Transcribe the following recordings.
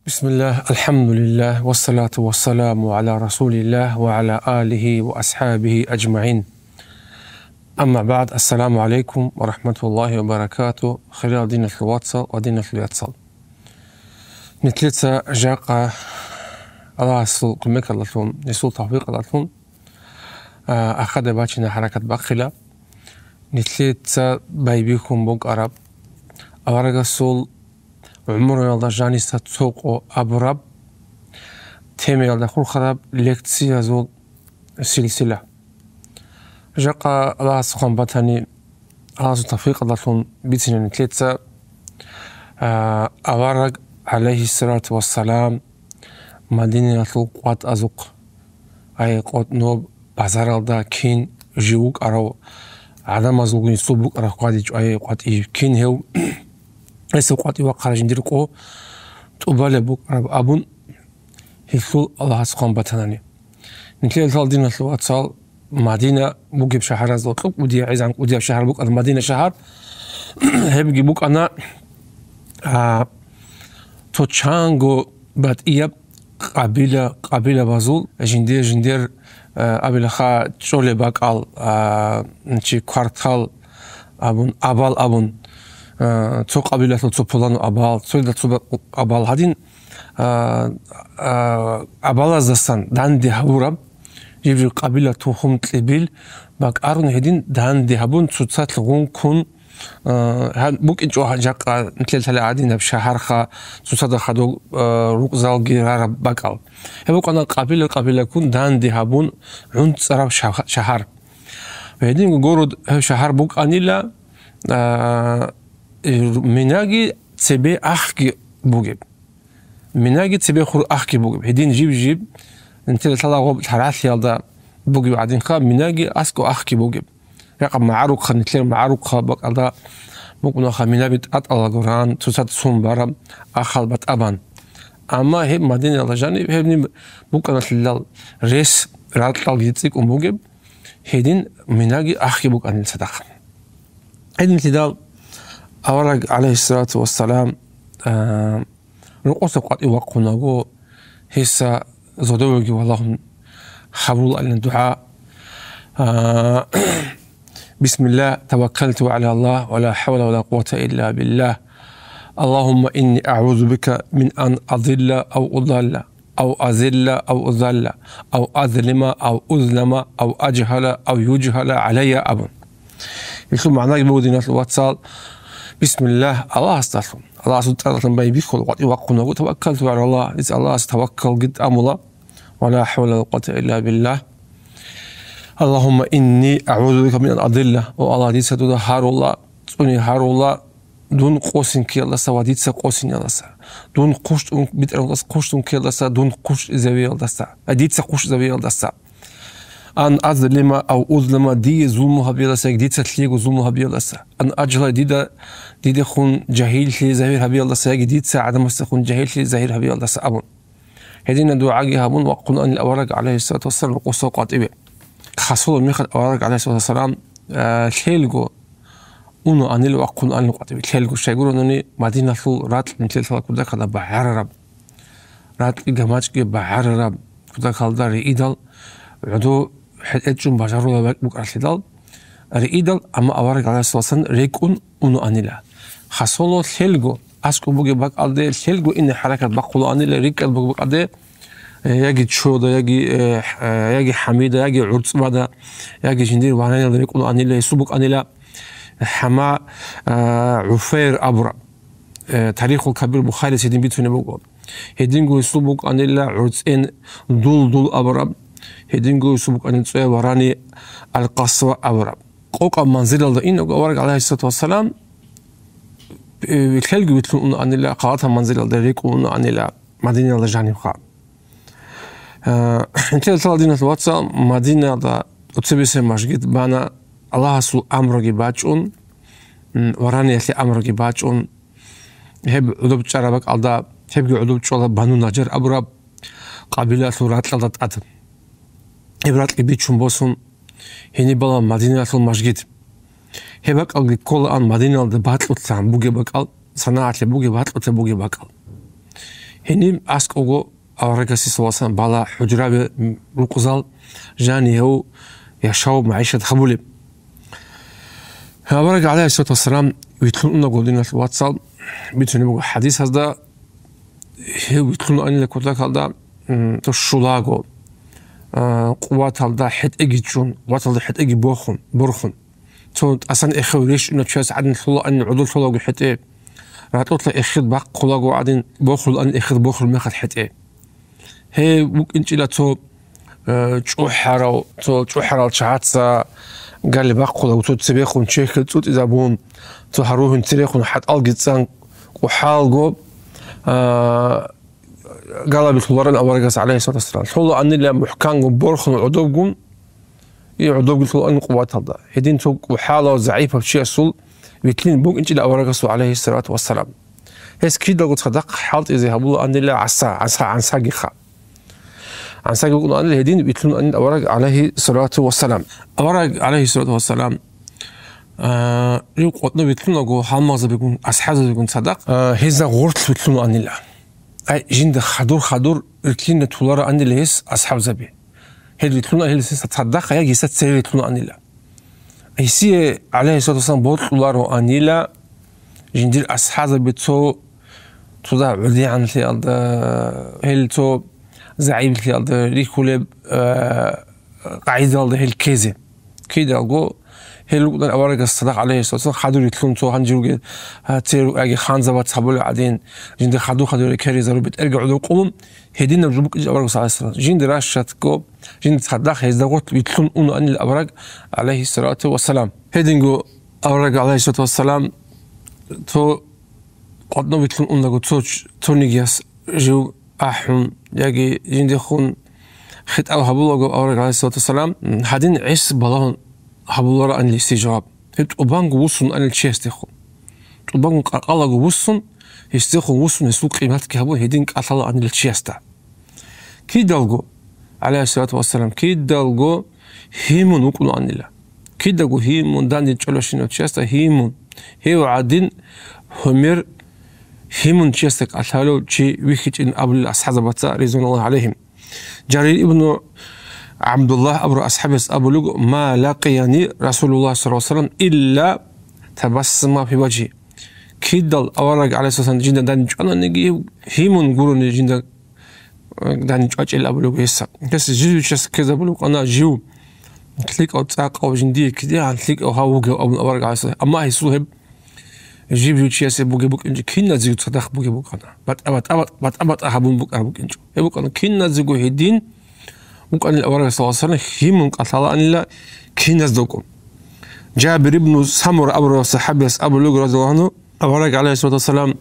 بسم الله الحمد لله والصلاة والسلام على رسول الله وعلى آله وأصحابه أجمعين. أما بعد، السلام عليكم ورحمة الله وبركاته. خلال دينة الواتساب ودينة الياتساب نتلتسا جاقة الله سل قمك اللهم يسول تحقيق اللهم أخذ باتنا حركة بخلا نتلتسا بايبيكم بوك عرب أورغ سول عمر يالدا جاني ستسوق أبرب تيمي يالدا خور خراب لكتسي زول سلسلة جاقة الله سخان باتاني الله سل تحقيق اللهم بيتنا نتلتسا أورغ عليه الصلاة والسلام مدينة القوات أزوق أي قوت نوب بازار دا كين جيوك أراو عدم أزوقين صوبوك أراو قاديج أي قوات كين هيو أيسو قوات وقار جنديركو تقبال بوك أراو أبون هيكول الله سبحانه بتناني نتلي تال دينا الواتسال مدينة بوك بشهر أزوق ودي عايز عنك ودي بشهر بوك المدينة شهر هبجي بوك أنا توتشانغو بات إياب قبيلة بازول جندير قبيلة خا تشولي باقال نشي كوارتال أبال تو قبيلة تو بولانو أبال سويدا تو أبال هادين أبال أزدستان دان دي هبورب جيبجي قبيلة تو هم تلبيل باق أرون هدين دان دي هبون تسات لغون كون بوك إنجو جاقة نتلل تلي عادين بشهر خا تسات خدو روك زال جيرار باقال هبوك أنا قبيلة كون دان دي هبون عند سراب شهر وهدين قورد شهر بوك أنيلا مناجي تبي أحكي بوجب مناجي تبي خور أحكي بوجب هدين جيب نتلل تلا غوب الحراث يالدا بوجب عادين خا مناجي أسكو أحكي بوجب رقم معروك خا نتلل معروك خا بق أدا بوكنا خا منابت أطلع القرآن تسات سوم برام أخال بات أبان أما هب مدينة لجاني هبني بوكنا تلل ريس راتل جيتسيك بوجب هدين مناجي أحكي بوك عن الصدق هدين تدال أورق عليه الصلاة والسلام رؤوسك قد يوقفنا جو هسا زودوجي والله حبول على الدعاء بسم الله توكلت على الله ولا حول ولا قوة إلا بالله اللهم إني أعوذ بك من أن أضل أو أضل أو أذل أو أذل أو أظلم أو أظلم أو أجهل أو يجهل علي أبن يكون معناه بودينا الواتساب بسم الله الله استغفر الله سبحانه بيبي كل وقت يوقفنا توكلت على الله إذا الله توكل قد أملا ولا حول ولا قوة إلا بالله اللهم إني أعوذ بك من أن أضل والله دي ستود هارولله توني هارولله دون قوسين كي الله سواديت سقوسين الله سا دون قشت بيتر الله قشتون كي الله سا دون قش زوي الله سا أديت سقش زوي الله سا أن أظلم أو أظلم دي ظلمها بيلا سا ديت ستليق ظلمها بيلا سا أن أجهل ديدا خون جاهل في زهير بيلا سا ديت سا عدم استخون جاهل في زهير بيلا سا أبون هدينا دعاء هابون وقلنا أن الأورق عليه الصلاة والسلام وقصة قاطبة خاصة ميخد الأورق عليه الصلاة والسلام تلقوا أنو أنيل وقلنا أن قاطبة تلقوا شيء يقولون أني مدينة رات من تلك كذا كذا بعير رب رات جماعة بعير رب كذا كذا رئيدل عدو حدجون بجارو بك أرسل رئيدل أما أورق عليه الصلاة والسلام ريكون أنو أنيلا خاصة تلقوا أسكو بوجي بق أدي تلقوا إن حركة بقولوا أنيلا ريك بق أدي يجي تشودا يجي حميدة يجي عرس بعدا يجي جندير وعنينا ريكون أنيلا يسبق أنيلا حما عفير أبرا تاريخ الكبير بخاري سيدين بيتوني بقول هدينغو يسبق أنيلا عرسين دول أبرا هدينغو يسبق أن تسوي وراني القصوى أبرا قوق منزل الله إنه ورق عليه الصلاة والسلام الخلق بيتلون أن الله قاطها منزل الله ريكون أن الله مدينة الله جانب خا انت تلا دينا الواتساب مدينة الله أتسبيس مسجد بانا الله سو أمرك باجون وراني يلي أمرك باجون هب عدوب شربك الله هب عدوب شولا بانو نجر أبرا قبيلة ثورات الله تأتم هبرات بيتشون بوسون هني بلا مدينة المسجد هبك ألقي كل أن مدينة الباطل تام بوجي بقال صناعة بوجي باطل تبوجي بقال هنيم أسكوغو أورجاسي صلى الله عليه وسلم بالا حجرة رقزال جاني هو يشاو معيشة خبولي أورج عليه الصلاة والسلام ويتلون قولنا في الواتساب بيتوني حديث هذا هو يتلون أن لكوتاك هذا تشولاغو قوات هذا حد أجيجون قوات هذا حد أجي برخن تون أصلا إخويش إنه تشاس عدن خلا أن عدول خلاقو حتى إيه راح تطلع إخذ بق خلاقو عدن بخل أن إخذ بخل ما خد حتى إيه هي ممكن إلى تو تشوحرو تو تشوحرو تشعاتسا قال لي بق خلاقو تو تسبيخون شيخ تو إذا بون تو هروهن تريخون حد ألقيتسان وحالقو قال بالخلوران أورجس عليه الصلاة والسلام خلا أن اللي محكان برخن عدوبكم يعدوب قلت له أن قوات هذا هدين تو وحالة ضعيفة بشيء أصل بيتلين بوق إنت إلى أورجس عليه الصلاة والسلام هس كده قلت صدق حالت إذا هبوا أن اللي عن ساقخة عن ساق يقولون أن الهدين بيتلون أن أورج عليه الصلاة والسلام أورج عليه الصلاة والسلام يقولون بيتلون أقول حماز بيكون أصحاب بيكون صدق هذا غرت بيتلون أن الله أي جند خدور الكلين تولار أن اللي هس أصحاب زبي هل يتلون هل تصدق يا جيسات سير يتلون أن الله هسي عليه الصلاة والسلام بوت تولار أن الله جندير أصحاب بتو تضع عدي عن الأرض هل تو زعيم الأرض ريكولب قاعدة الأرض هل كذا كده أقول هل قدر أورج الصدق عليه الصلاة والسلام خدوا يتلون تو هنجرو تيرو أجي خان زبط صبول عدين جند خدوا كاري زرو بترجع عدو قوم هدينا بجبك أورج عليه الصلاة جند راشت كوب جند صدق هيزدقوا يتلون أنه أن الأورج عليه الصلاة والسلام هدينجو أورج عليه الصلاة والسلام تو قدنا بيتلون أنه تو نجيس جو أحم يجي جند خون خد أو هبولو أورج عليه الصلاة والسلام هدين عيس بلون هبولورا أن الاستجاب تبانغ وصن أن الشيستخو تبانغ قالغ وصن يستخو وصن يسوق قيمتك هبو هيدينك أطلع أن الشيستا كي دلغو عليه الصلاة والسلام كي دلغو هيمون وقلو أن الله كي دلغو هيمون داني تشولوشينو الشيستا هيمون هيو عادين همير هيمون شيستك أطلعو شي ويخيج إن أبو الأصحاب بطا رضوان الله عليهم جرير ابن عبد الله أبو أصحاب أبو لوج ما لقيني رسول الله صلى الله عليه وسلم إلا تبسم في وجهي كيدل أورج عليه الصلاة والسلام جدا دانج أنا نجي هيمون قولون جدا دانج أجل أبو لوج يسا بس جيو شس كذا أبو لوج أنا جيو تليك أو تساق أو جندي كذا عن تليك أو هاوج أو أورج عليه الصلاة أما هي سوهب جيب يوتشيس بوجي بوك إنج كنا زيو تصدق بوجي بوك أنا بات أحبون بوك أبوك إنجو يبوك أنا كنا زيو هيدين ممكن الأورج صلى الله عليه وسلم هي ممكن أطلع أن لا كناز دوكم جابر ابن سمر أبو الصحابي أبو لوج رضي الله عنه أورج عليه الصلاة والسلام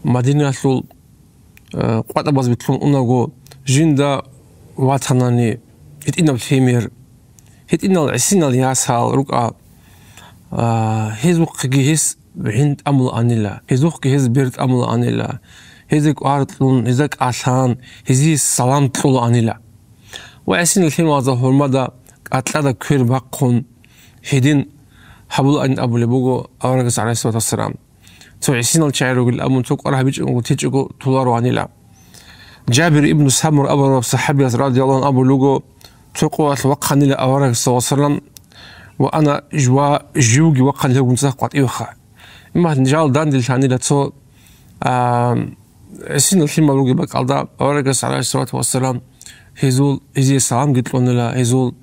مدينة لول قوات أباز بتلون أنغو جندا واتناني هتينا بثيمير هتينا العسين الياسال رقع هزوق جهز بعند أمل أن الله هزوق جهز بيرت أمل أن الله هزك أرطلون هزك أسان هزي السلام طول أن الله وعسين الحين وظهر مدى أطلع كير باقون هدين حبل أن أبو لبوجو أورجس عليه الصلاة والسلام تو عسين الشعر الأمون توك أراه بيجي وتيجي تولارو عن الله جابر ابن سمر أبو الصحابي رضي الله عنه أبو لوجو توقوا توقعني لأورجس صلى الله عليه وسلم وأنا جوجي وقعني له متساقط إيوخا إما نجال دان دلتاني لتو عسين الحين ملوجي بق على أورجس عليه الصلاة والسلام هزول هزي السلام قلت لنا لا هزول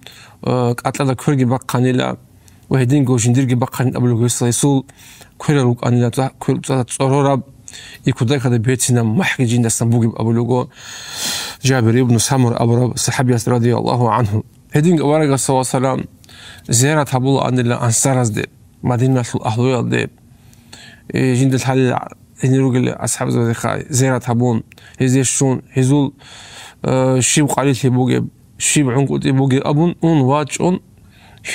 أطلع كورجي بقاني لا وهدين جوشين ديرجي بقاني أبو لوجيس هزول كورلوك أني لا كور تصوراب يكودك هذا بيتنا محجين دستنبوجي أبو لوجو جابر ابن سمر أبو صحابي رضي الله عنه هدين أورجا صلى الله عليه وسلم زيارة حبول أن الله أنصارز دي مدينة الأهلوية دي جند الحال إن رجل أصحاب زيارة حبون هزي شون هزول شيب قليل بوجي شيب عنقود بوجي أبون أون واجون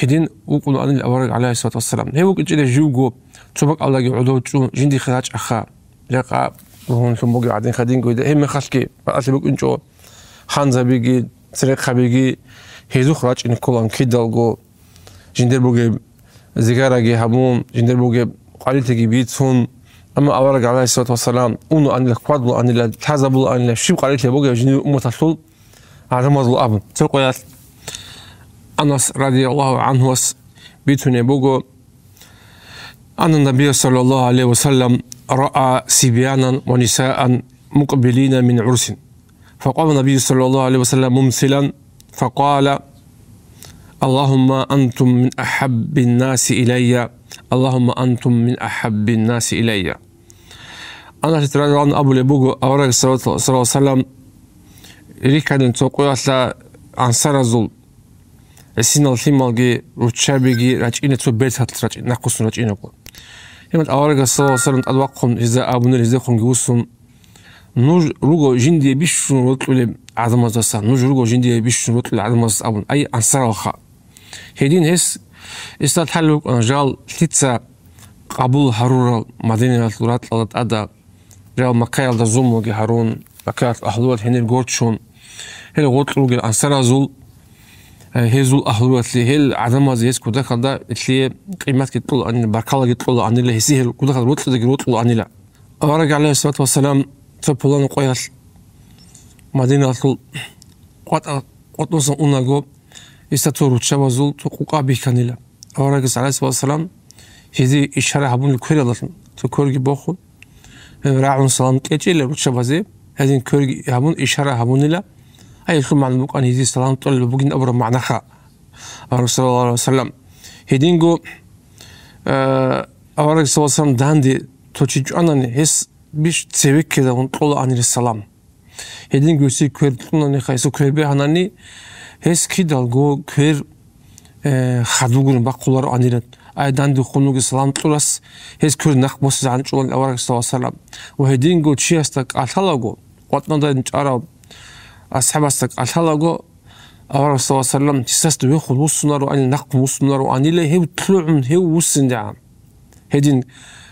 هدين وقولوا أن الأورج عليه الصلاة والسلام هي وقت جد جوجو تبقى الله يعودوا جو جندي خراج أخا لقى وهون شو بوجي عادين خدين قيد هم خلكي بقى بوك إنجو خانزا بيجي سرق بيجي هيزو خراج إن كلام كيدال جو جندي بوجي زجاجة جي همون جندي بوجي قليل تجي بيتون أما أورج عليه الصلاة والسلام أنو أن القدر أن الحزب أن الشيب قالت لبوجه جنود أمة الصل على مظل أبن تقول أنس رضي الله عنه بيتوني بوجو أن النبي صلى الله عليه وسلم رأى صبيانا ونساء مقبلين من عرس فقام النبي صلى الله عليه وسلم ممثلا فقال اللهم أنتم من أحب الناس إلي اللهم أنتم من أحب الناس إلي. أنا تترى عن أبو لبوجو أورج صلى الله عليه وسلم ريكادن تقول لا أنصار زول السنة الثمالجي رتشابيجي رجعين تبيت هترجع نقص رجعين أقول يوم أورج صلى الله عليه وسلم أدوقهم إذا أبونا إذا خم جوسهم نوج رجو جندي بيشون رتل عدم الزسا نوج رجو جندي بيشون رتل عدم الزس أبون أي أنصار الخاء هيدين هس استدحلوا رجال تتسا قبول هارون مدينة الثورات لدى أدا رجال مكايل دا زوموغي هارون مكايل أحلوات هنير غورتشون هل غورتلوغي الأنصار زول هزول أحلوات لي هل عدم الزيس كودا كدا اللي قيمات كتطلع عن بركالة كتطلع عن اللي هسيه كودا كدا روتلو عن الله أورج عليه الصلاة والسلام تبولان قياس مدينة الثور قط نصن أناغو استطوروا تشابزول تقوقا بيكانيلا أورج عليه الصلاة والسلام هذه إشارة هبون الكوري تكوري بوخو راعون سلام كيجي لروتشابازي هذين كوري هبون إشارة هبون لا أي خل معنى المقان هذه سلام طول بوجين أبرم معنى خا صلى الله عليه وسلم هذين جو أورج صلى الله عليه وسلم داندي توجج أنا هس بيش تسوي كذا ونطلع عن السلام هذين جو سي كور تقولنا خايسو كور بهانني هس كده الجو كور خدوجون بقولار عنيرت أيضاً دخولنا السلام طلس هس كور نخبص عن شغل الأورج صلى الله عليه وسلم وهذين جو شيء استك أثلاجو قطنا ده نجارب أصحاب استك أثلاجو أورج صلى الله عليه وسلم تسست بيخل وصنارو عن نخب وصنارو عن اللي هو طلعن هو وصن دعم هذين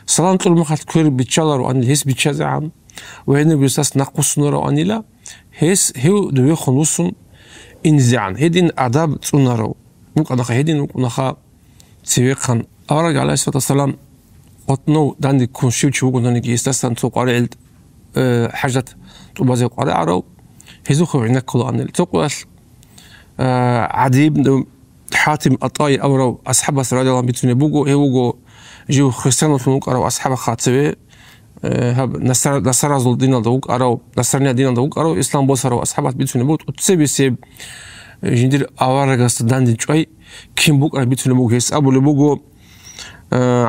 سلام طول ما خد كور بيتشالرو عن الهس بيتشازعم وهنا بيساس نخب وصنارو عن اللي هس هو ده بيخل وصن إنزعن هذين أداب تصنارو ممكن نخا هذين ممكن نخا سيوقن أورج عليه الصلاة والسلام قطنو داندي كون شيء شو قلنا نجي استسلم توقع على حاجة تبازي قارئ عرو هزوخو عنك كل عن التقوى عديب حاتم أطاي أورو أصحاب رضي الله عنهم بيتوني بوجو هوجو جو خريستيانو فنوك أرو أصحاب خاطبه هب نصر زول دين دوق أرو نصرني دين دوق أرو إسلام بوسرو أصحاب بيتوني بوت وتسبي سب جندير أورج استداندي شوي كم بوك أنا بيتوني بوجو هس أبو لبوجو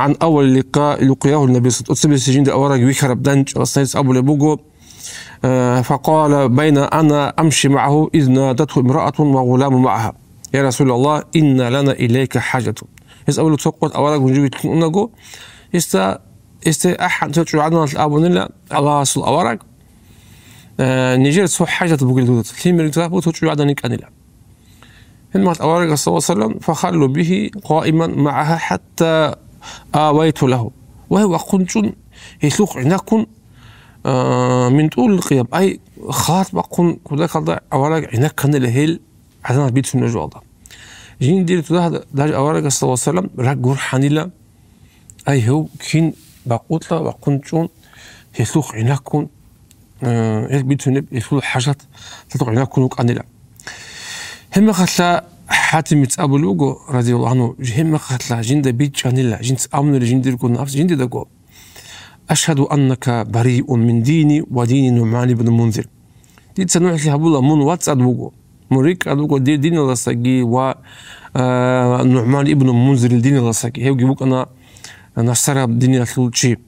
عن أول لقاء لقياه النبي صلى الله عليه وسلم جندير أورج ويخرب دنج وصنيس أبو لبوجو فقال بين أنا أمشي معه إذ نادته امرأة وغلام معها يا رسول الله إن لنا إليك حاجة يسألوا تقوت أورج ونجيب تنقو أحد تشعر عنا الأبونيلا الله صل أورج نيجير سو حاجة بقول دوت في مرتبة تشعر عنا كأنيلا هنما أورج صلى الله عليه وسلم فخلوا به قائما معها حتى آويت له وهو قنشون يسوق عناكم من طول القيام أي خاط بقون كذا كذا أورج عناك كان الهيل عشان بيت في النجوى ده جين دير تده ده أورج صلى الله عليه وسلم رجور حنيلا أي هو كين بقوتلا وقنشون يسوق عناكم بيت في يسوق حاجات تسوق عناكم وكأنيلا هم خلا حاتم أبو لوجو رضي الله عنه هم خلا جند بيت عنيلا جند أمن الجند يكون نفس جند دقو أشهد أنك بريء من ديني ودين نعمان بن المنذر دي تسنوع لها بولا من واتس أدوغو مريك أدوغو دي دين الله ساقي و نعمان ابن المنذر الدين الله ساقي هيو جيبوك أنا نصر دين الثلجي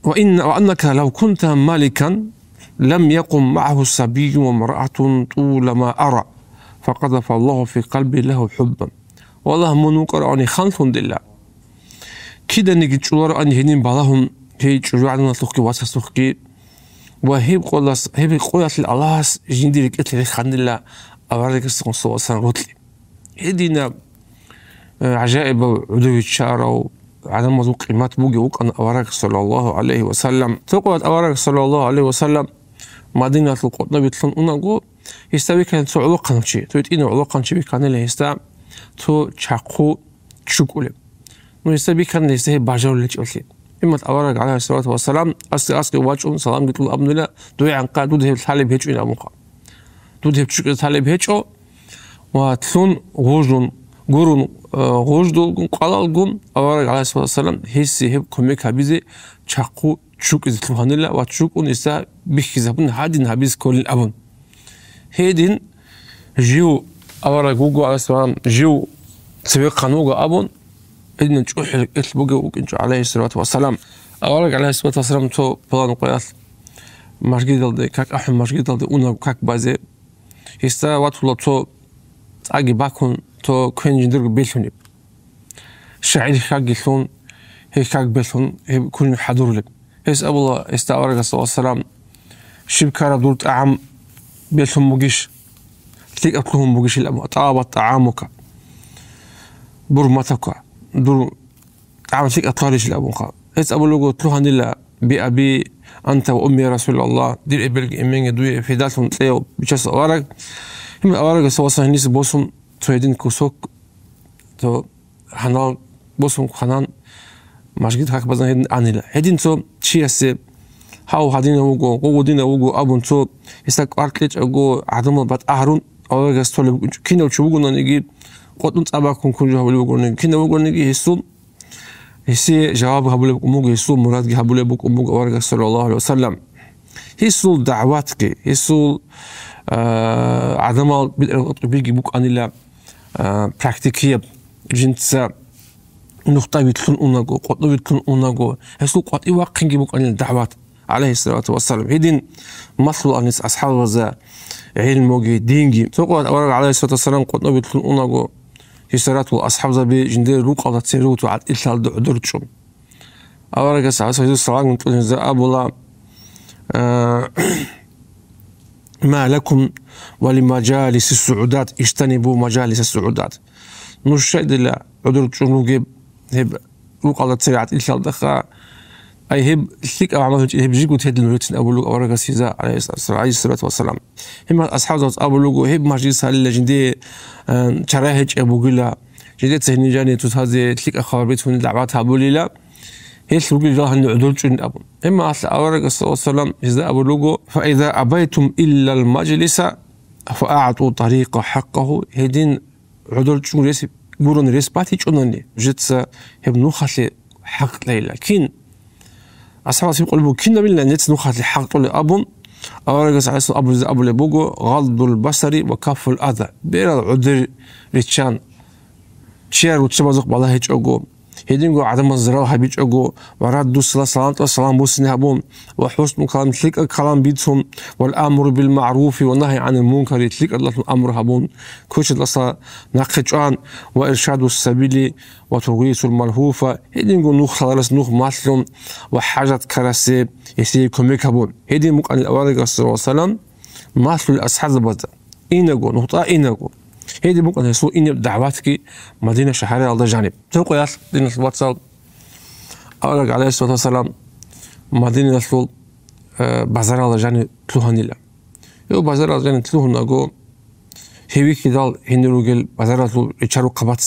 وأنك لو كنت مالكا لم يقم معه صبي وامرأة طول ما أرى فقذف الله في قلبي له حبا والله منوك أراني خلف لله كده نجي تشولار أني هنين بعضهم هي جوعنا تلقي واسسوقي وهي قلاص هي قلاص الله جندي لك خان الله أورك صلى الله عليه وسلم هدينا عجائب عدو الشارع على ما قيمات بوجي وكان أورك صلى الله عليه وسلم تقول أورك صلى الله عليه وسلم مدينة القطن بيتلون أناقو يستوي كان تعلق نفسي تويتين علق نفسي كان اللي يستا تو تشاقو تشوكولي نو يستوي كان يستوي باجر اللي تقولي إما أورق عليه الصلاة والسلام أسقي واجون سلام قلت له أبن لا دوي عن قاد دوده الثالب هيجو إن أبوقا دوده بشكل الثالب هيجو وتلون غوجون غورون غوجدو قالالغون أورق عليه الصلاة والسلام هسي هب كميك هبيزي تشاقو تشوك إذا تلوهن الله وتشوكون إسا بيخزابون هادين هبيز كل الأبن هيدين جيو أورق غوغو عليه الصلاة والسلام جيو سبيق قانوغا أبن إذن نشوح البوغي وكنشو عليه الصلاة والسلام أورق عليه الصلاة والسلام تو بلان قياس مشغيدل دي كاك أحم مشغيدل دي أونا كاك بازي هستا واتولا تو تاقي باكون تو كوين جندرق بيلثوني شعير كاك يلثون هي كاك بيلثون هي كون حضور لك هس أبو الله هستا أورق الصلاة والسلام شبكارا دورت أعم بيلثون موغيش تليك أطلهم موغيش الأمو طابت طعامك برمتك دور عمل فيك أطارج الأبوقا إس أبو لوجو تروح نلا بأبي أنت وأمي رسول الله دير إبلغ إمين دوي في دالهم تلاقوا بيشاس أوارق هم أوارق سواسا هنيس بوسهم تريدين كوسوك تو حنان بوسهم حنان مشجيت هاك بزن هيدن أنيلا هيدن تو تشيسي هاو هادين وجو وجو دين وجو أبون تو يستك أركليج أجو عدم بات أهرون أوارق استولي كينو تشوفونا نيجي قطن تابعكم كل جهة بقولنا كنا بقولنا يسوم هسي جواب هبولي بقوموج يسوم مراد هبولي بقوموج أورجع صلى الله عليه وسلم هسول دعواتك هسول عدم بيجي بوك أن لا براكتيكية جنسة نقطة بيتكون أوناجو قطن بيتكون أوناجو هسول قطن واقعي بوك أن الدعوات عليه الصلاة والسلام هيدين مثل أن أصحاب وزا علم موجي دينجي تقول أورجع عليه الصلاة والسلام قطن بيتكون أوناجو هسرات والأصحاب زبي جندير روق على تسيروت وعد إلتال دعدرتشون أورجع سعى سيد الصلاة من تقول إذا أبو الله ما لكم ولمجالس السعودات اجتنبوا مجالس السعودات مش شيء دلا عدرتشون وجيب هب روق على تسيرات إلتال دخا أي هب ثيك أو عمله هب جيكو تهد المريتين أبو لوج أورجع سيزا عليه الصلاة والسلام هم أصحاب زوج أبو لوج هب مجلس هالجندي شراهج أبو قلا جديد سهني جاني تهذي تلك أخبارات من دعوات أبو ليلا هي تقول جاه إنه عدول جن أبو إما أصل أورجع صلى الله عليه وسلم إذا أبو لوج فإذا أبيتم إلا المجلس فأعطوا طريق حقه هدين عدول جن ريس بورون ريس باتي جنوني جت هب نخلي حق ليلا كين أصحاب يقولوا كنا من نت نخلي حق طول أبون أورجع على أبو لبوجو غض البصر وكف الأذى بير عذر ريتشان شير وتشبزق بالله هيج أجو هيدينجو عدم الزراعة هبيج أجو ورد السلام بوسني هبون وحسن كلام تلك الكلام بيتهم والأمر بالمعروف والنهي عن المنكر تلك الله الأمر هبون كوش الله نقشان وإرشاد السبيل وتغيث الملهوفة هيدينجو نوخ خلاص نوخ ماسلون وحاجة كراسي يسير كميك هبون هيدين ممكن الأوارق صلى الله عليه وسلم ماسل الأصحاب بذا إنجو نقطة إنجو هيدي ممكن يسوي إن دعواتك مدينة شهرية على جانب تقول يا دين الواتساب أورجع عليه الصلاة والسلام مدينة سول بازار على جانب تلوهن الله يو بازار على جانب تلوهن أجو هيوي كدال هنروجل بازار سول يشارو قبض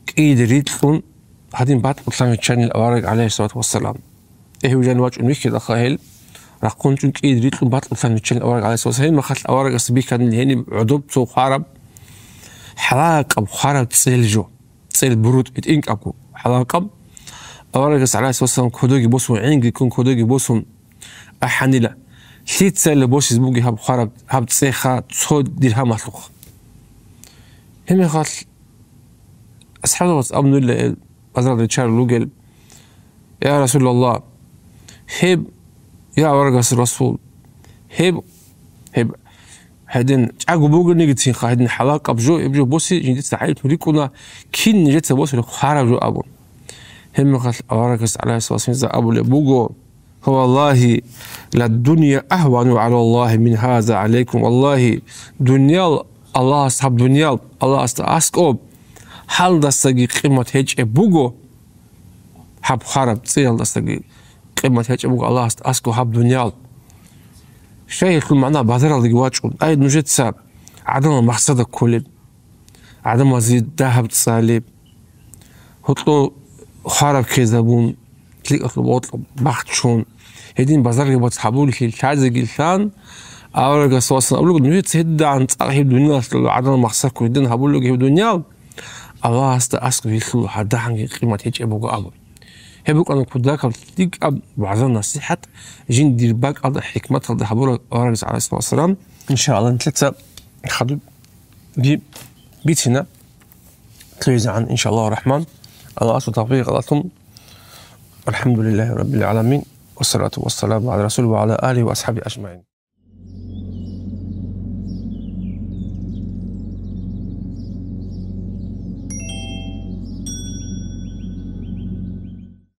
كيد ريتلون هادين بعد أطلع من الشان أورجع عليه الصلاة والسلام هو جانواج أمي كده خايل راح كون جون كيد ريتلون بعد أطلع من الشان أورجع عليه الصلاة والسلام ما خلت أورجع سبيك كان هني عدوب سوق عرب حلاق أبو خارج تسيل جو تسيل برود إنك أبو حلاق أب أورجع عليه الصلاة والسلام كودوجي بوسهم عينك يكون كودوجي بوسهم أحنيلا شيء تسيل بوس يزبوجي هب خارج هب تسيخا تصود ديرها مخلوق هم خال أصحاب الوقت أبنوا الله أزرع ريتشار لوجل يا رسول الله هب يا أورجع الرسول هب هادين تعقوا بوجر نيجتين خا حلاق أبجو بوسي جديد تعيد مريكونا كين نجت بوسي خارج أبو هم قال أورجع عليه الصلاة والسلام أبو لبوجو هو والله لا الدنيا أهون على الله من هذا عليكم والله دنيا الله أصحاب دنيا الله أسكوب حال دستقي قيمة هيج بوجو حب خرب تصير دستقي قيمة هيج بوجو الله أسكو حب دنيا شيء يكون معناه بازار اللي جواجون أيضا نجد ساب عدم المقصد كله عدم زيد ذهب تصالب هطلو خرب كذابون تلك أطلب بخت شون هدين بازار بتصحبوا لي التعز جلثان أورجع سواسنا أقول لك دنيا تهد عن صاحب الدنيا عدنا مخسرك ودين هقول لك الدنيا الله استأسك في خلو حدا عن قيمة هيك أبوك أبو هبوك أنا كنت ذاك تلك أب بعضنا نصيحة جين دير باك أضع حكمة هذا هقول أورجع عليه الصلاة والسلام إن شاء الله ثلاثة خدوا بيتنا تلويز عن إن شاء الله الرحمن الله أسوأ توفيق لكم والحمد لله رب العالمين والصلاة والسلام على رسوله وعلى آله وأصحابه أجمعين.